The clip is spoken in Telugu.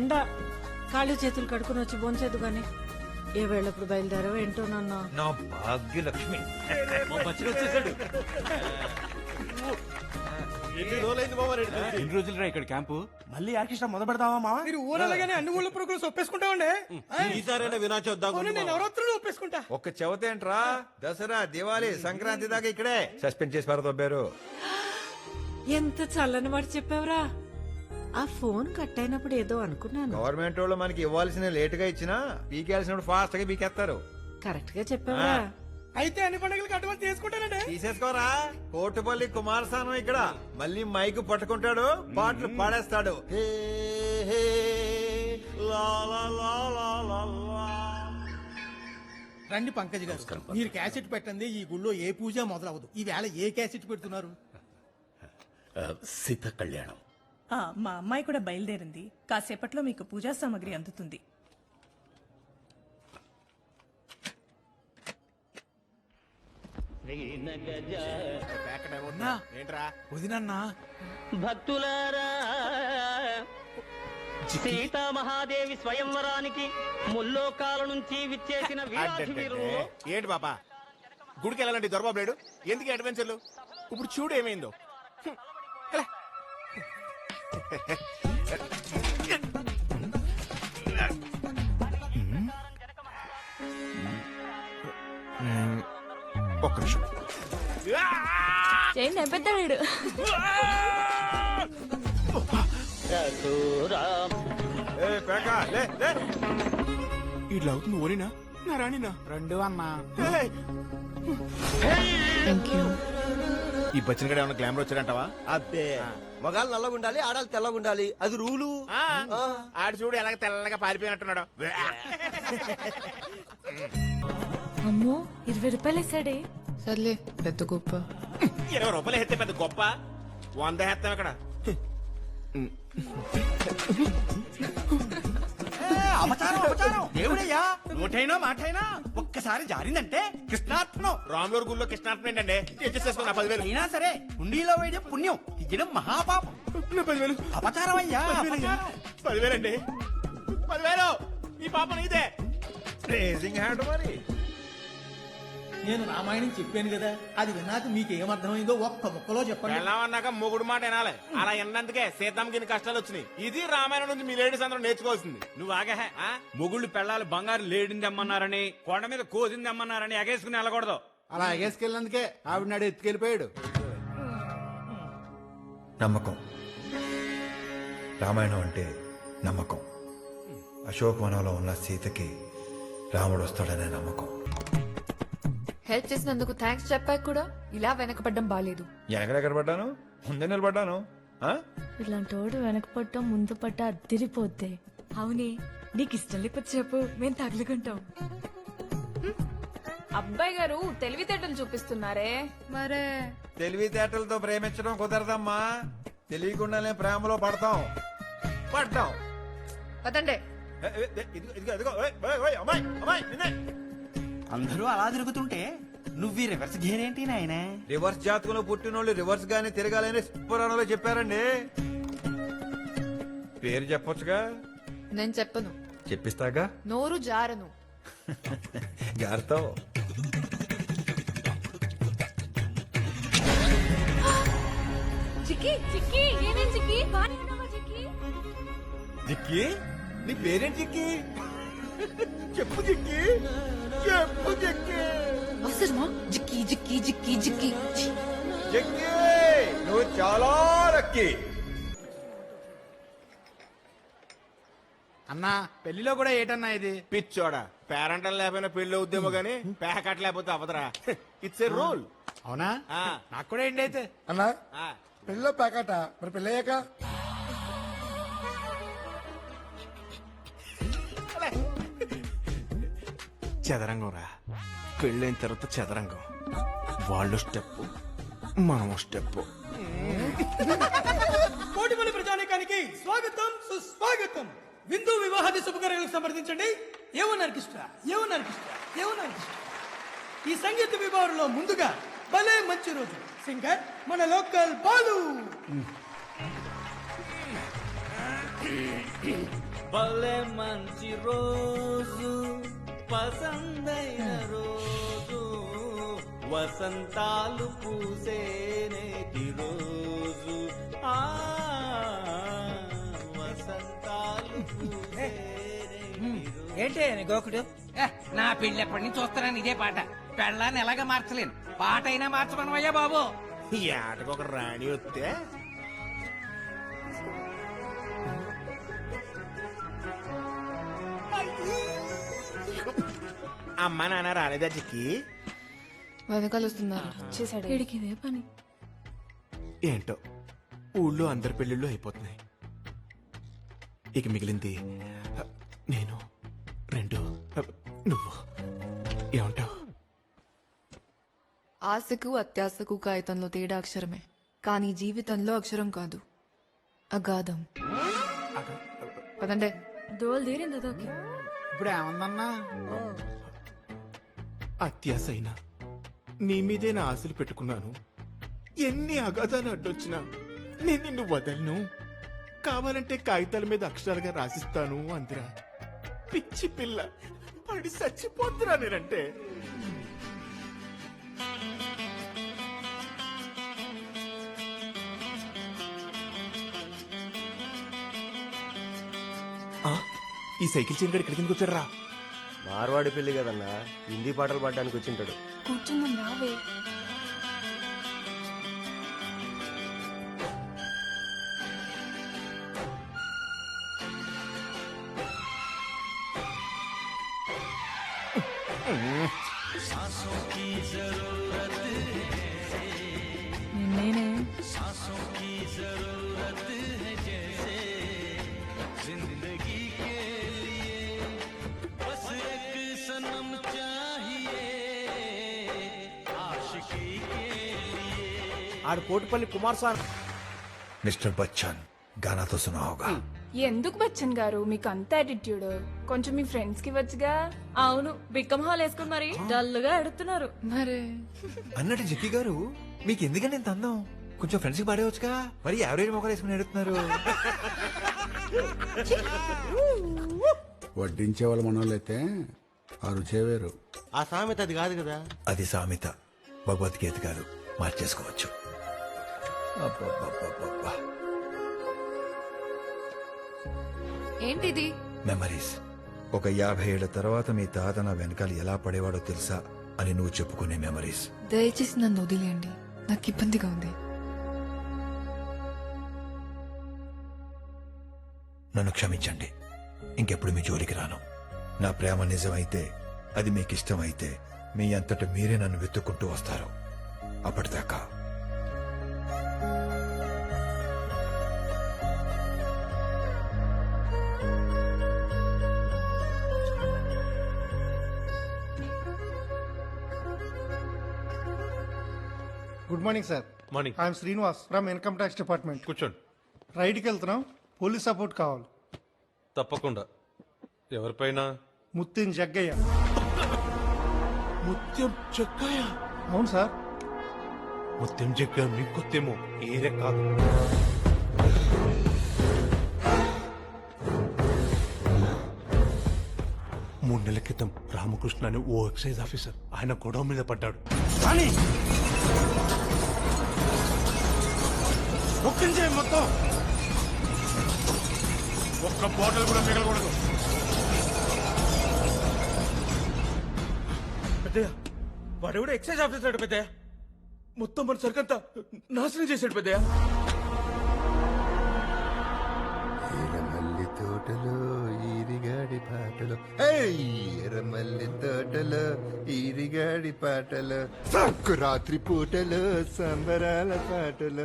ఎండ కాళ్ళు చేతులు కడుకుని వచ్చి భోంచేదు గాని ఏ వేళప్పుడు బయలుదేరావు ఏంటో నాన్న. నా భాగ్యలక్ష్మి వచ్చేసాడు. ఎన్ని రోజులు రా ఇక్కడ క్యాంపు? మళ్ళీ ఆర్కెస్ట్రా మొదలు పెడతావా మావా? మీరు ఊరగానే అన్ని ఊళ్ళ పురుగులు ఒప్పేసుకుంటామండి. ఈసారైనా వినాచొద్దాం. నేను నవరాత్రులు ఒప్పేసుకుంటా. ఒక్క చవితేంట్రా, దసరా దివాళీ సంక్రాంతి దాకా ఇక్కడే సస్పెండ్ చేసి పారదొబ్బారు. ఎంత చల్లని మాట చెప్పావురా. ఆ ఫోన్ కట్ అయినప్పుడు ఏదో అనుకున్నాను. గవర్నమెంట్ వాళ్ళు మనకి ఇవ్వాల్సిన లేట్ గా ఇచ్చినా పీకేయాల్సినప్పుడు ఫాస్ట్ గా పీకేస్తారు. కరెక్ట్ గా చెప్పావురా. అయితే అన్ని పండుగలకి అడ్వాన్స్ తీసుకుంటానండి. తీసేసుకోరా, కోటిపల్లి కుమారస్వామి ఇక్కడ మళ్ళీ మైకు పట్టుకుంటాడు, పాటలు పాడేస్తాడు. హే, హే, లా, లా, లా, లా, లా, లా. రండి పంకజ్ గారు, మీరు క్యాసెట్ పెట్టండి. ఈ గుళ్ళో ఏ పూజ మొదలవదు. ఈ వేళ ఏ క్యాసెట్ పెడుతున్నారు? సీత కళ్యాణం. మా అమ్మాయి కూడా బయలుదేరింది. కాసేపట్లో మీకు పూజా సామాగ్రి అందుతుంది. వదినన్నా భక్తులారా, సీతామహాదేవి స్వయంవరానికి ముల్లోకాల నుంచి విచ్చేసిన వీరాధి వీరులు. ఏంటి బాబా, గుడికి వెళ్ళాలంటే దొరబాబు లేడు, ఎందుకు అడ్వెంచర్లు? ఇప్పుడు చూడు ఏమైందో. ఒక్క నిమిషం. పెద్దాడు ఏ, పేక, లే, లే. ఇట్లా అవుతుంది ఓరినా నా రాణినా? రెండు అన్నా. ఈ బచ్చిన గడ ఏమన్నా గ్లామర్ వచ్చాడంటావా? అబ్బే, మగాళ్ళు నల్లగా ఉండాలి, ఆడాలి తెల్లగా ఉండాలి, అది రూలు. ఆడు చూడు ఎలాగ తెల్లగా పారిపోయినట్టున్నాడు. అమ్మో 20 రూపాయలు వేసాడే. సర్లే పెద్ద గొప్ప. 20 రూపాయలు ఎత్తే పెద్ద గొప్ప, 100 ఎత్తాం ఇక్కడ. దేవుడయ్యా, నోటైనా మాటైనా ఒక్కసారి జారిందంటే కృష్ణార్పణం. రాములూరు గుళ్ళో కృష్ణార్పణ ఏంటండి? అడ్జస్ట్ చేసుకున్నా 10,000. అయినా సరే హుండీలో వేయడం పుణ్యం, ఇయ్యడం మహాపాపం. 10,000 అపచారం అయ్యా. 10,000 అండి. 10,000 ఈ పాప నీదే. రేజింగ్ హ్యాండ్ మరి. నేను రామాయణం చెప్పాను కదా, అది విన్నాక మీకు ఏమర్థమైందో ఒక్క ముక్కలో చెప్పండి. వెళ్ళామన్నాక మొగుడు మాట వినాలి. అలా విన్నందుకే సీతమ్మకి ఇన్ని కష్టాలు వచ్చినాయి. ఇది రామాయణం నుంచి మీ లేడీస్ అందరూ నేర్చుకోవాల్సింది. నువ్వు ఆగే. మొగుళ్ళు పెళ్ళాలి బంగారు లేడింది అమ్మన్నారని, కొండ మీద కోసింది అమ్మన్నారని ఎగేసుకుని వెళ్ళకూడదు. అలా ఎగేసుకెళ్ళినందుకే ఆవిడ నాడు ఎత్తుకెళ్ళిపోయాడు. నమ్మకం. రామాయణం అంటే నమ్మకం. అశోకవనంలో ఉన్న సీతకి రాముడు వస్తాడనే నమ్మకం. హెల్ప్ చేసినందుకు థ్యాంక్స్ చెప్పాక కూడా ఇలా వెనకపడ్డం బాలేదు. ఎక్కడ పడ్డాను, ముందే నిలబడ్డాను. ఇలాంటోడు వెనకపడటం ముందు పట్ట అద్దిరిపోద్ది. అవునే, నీకు ఇష్టం లేకపోతే చెప్పు, మేము తగులుకుంటాం. అబ్బాయి గారు తెలివితేటలు చూపిస్తున్నారే. మరే తెలివితేటలతో ప్రేమించడం కుదరదమ్మా. తెలియకుండానే ప్రేమలో పడతాం. పదండే. ఇదిగో అమ్మాయి, అమ్మాయి నిన్నే. అందరూ అలా తిరుగుతుంటే నువ్వు రివర్స్ గేర్ ఏంటి నాయన? రివర్స్ జాతకంలో పుట్టినోళ్ళు రివర్స్ గానే తిరగాలని పురాణంలో చెప్పారండి. పేరు చెప్పొచ్చుగా. నేను చెప్పను. చెప్పిస్తాగా. నోరు జారను. జాగ్రత్త. చిక్కి చిక్కి ఏమేం చిక్కి? బానే ఉన్నావా చిక్కి? జిక్కి, నీ పేరేంటి జిక్కి? చెప్పు జిక్కి, చెప్పు జిక్కి. అవసరమా? జిక్కి జిక్కి జిక్కి జిక్కి. జిక్కి, నువ్వు చాలా లక్కీ. అన్నా పెళ్లిలో కూడా ఏటన్నా ఇది? పిచ్చోడా, పేరంటం లేకపోయినా పెళ్లి అవుద్దేమో గానీ పేకట్ లేకపోతే అవదరా. It's a rule. అవునా? నాకు కూడా ఏంటి అయితే. అన్నా పెళ్ళిలో ప్యాకట, మరి పెళ్ళయ్యాక? చదరంగం రా, పెళ్ళైన తర్వాత చదరంగం. వాళ్ళు స్టెప్, మనం స్టెప్. కోటిపల్లి ప్రజానీకానికి స్వాగతం సుస్వాగతం. విందు వివాహాది శుభకార్యాలకు సంప్రదించండి. ఏమన్నారు ఈ సంగీత విభాగంలో ముందుగా భలే మంచి రోజు సింగర్ మన లోకల్ బాలు. భలే మంచి రోజు పసందైన రోజు వసంతాలు పూసే నేటి రోజు ఆ వసంతాలు పూసే ఏంటి గోకుడు నా పెళ్లి ఎప్పటి నుంచి చూస్తున్నాను ఇదే పాట పెళ్ళాన్ని ఎలాగ మార్చలేను పాట అయినా మార్చమనవయ్యా బాబు. ఈ ఆటకు ఒక రాణి వస్తే అమ్మ నాన్న రాలేదా చిక్కి? వెనకాల వస్తున్నారు. చేశాడు. వీడికి ఇదే పని. ఏంటో ఊళ్ళో అందరి పెళ్ళిళ్ళు అయిపోతున్నాయి. ఇక మిగిలింది నేను, రెండు, నువ్వు. ఏమంటావు? ఆశకు అత్యాశకు కాగితంలో తేడా అక్షరమే, కానీ జీవితంలో అక్షరం కాదు, అగాధం. పదండే. దోలు తీరింది అదోకి. ఇప్పుడు ఏమందన్నా? అత్యాశ అయినా నీ మీదే నా ఆశలు పెట్టుకున్నాను. ఎన్ని అగాధాలు అడ్డొచ్చినా నేను నిన్ను వదలను. కావాలంటే కాగితాల మీద అక్షరాలుగా రాసిస్తాను అందిరా. పిచ్చి పిల్ల పడి చచ్చిపోతురా నేనంటే. ఆ, ఈ సైకిల్ చైన్ గడి ఇక్కడికి ఎందుకు వచ్చారా? మార్వాడి పెళ్లి కదన్నా, హిందీ పాటలు పాడడానికి వచ్చింటాడు. కూర్చుందాం రావే. నేనే ఆడు కోటిపల్లి కుమార్ సార్. మిస్టర్ బచ్చన్ గానా తో సునా హోగా. ఎందుకు బచ్చన్ గారు మీకు అంత యాటిట్యూడ్? కొంచెం మీ ఫ్రెండ్స్ కి వచ్చుగా. అవును, బిక్కమ్ హాల్ వేసుకుని మరి డల్ గా ఎడుతున్నారు. మరే అన్నట్టు జిక్కి గారు మీకు ఎందుకని ఇంత అందం? కొంచెం ఫ్రెండ్స్ కి పాడేవచ్చుగా, మరి యావరేజ్ మొక్కలు వేసుకుని ఎడుతున్నారు. వడ్డించే వాళ్ళు మనోళ్ళైతే ఆ రుచే వేరు. ఆ సామెత అది కాదు కదా. అది సామెత, భగవద్గీత కాదు, మార్చేసుకోవచ్చు. అబ్బబ్బబ్బబ్బబ్బా. ఏంటిది? మెమరీస్. ఒక 50 ఏళ్ల తర్వాత మీ తాత నా వెనకాల ఎలా పడేవాడో తెలుసా అని నువ్వు చెప్పుకునే మెమరీస్. దయచేసి నన్ను వదిలేయండి, నాకు ఇబ్బందిగా ఉంది. నన్ను క్షమించండి, ఇంకెప్పుడు మీ జోలికి రాను. నా ప్రేమ నిజమైతే, అది మీకు ఇష్టమైతే మీ అంతట మీరే నన్ను వెతుక్కుంటూ వస్తారు. అప్పటిదాకా good morning sir. Morning. I'm Srinivas from income tax department. కూర్చోండి. రైడ్కి వెళ్తున్నాం, పోలీస్ సపోర్ట్ కావాలి. తప్పకుండా. ఎవరిపైన? ముత్తిన్ జగ్గయ్య. ముత్యం చెక్కాయ? అవును సార్. ముత్యం చెక్కాయ మీకు కొత్తేమో, ఏరే కాదు. మూడు నెలల క్రితం రామకృష్ణ అని ఓ ఎక్సైజ్ ఆఫీసర్ ఆయన గొడవ మీద పడ్డాడు. కానీ ఒక్కించే మొత్తం ఒక్క బాటిల్ కూడా మిగలకూడదు. పెద్దయ్య, వాడెవడో ఎక్సైజ్ ఆఫీసర్ పెద్దయ్య. మొత్తం మన సరికంతా నాశనం చేశాడు పెద్దయ్య. ఎర్రమల్లి తోటలో ఈరిగాడి పాటలు, ఎర్రమల్లి తోటలో ఈరిగాడి పాటలు, సంకురాత్రి పూటలో సంబరాల పాటలు.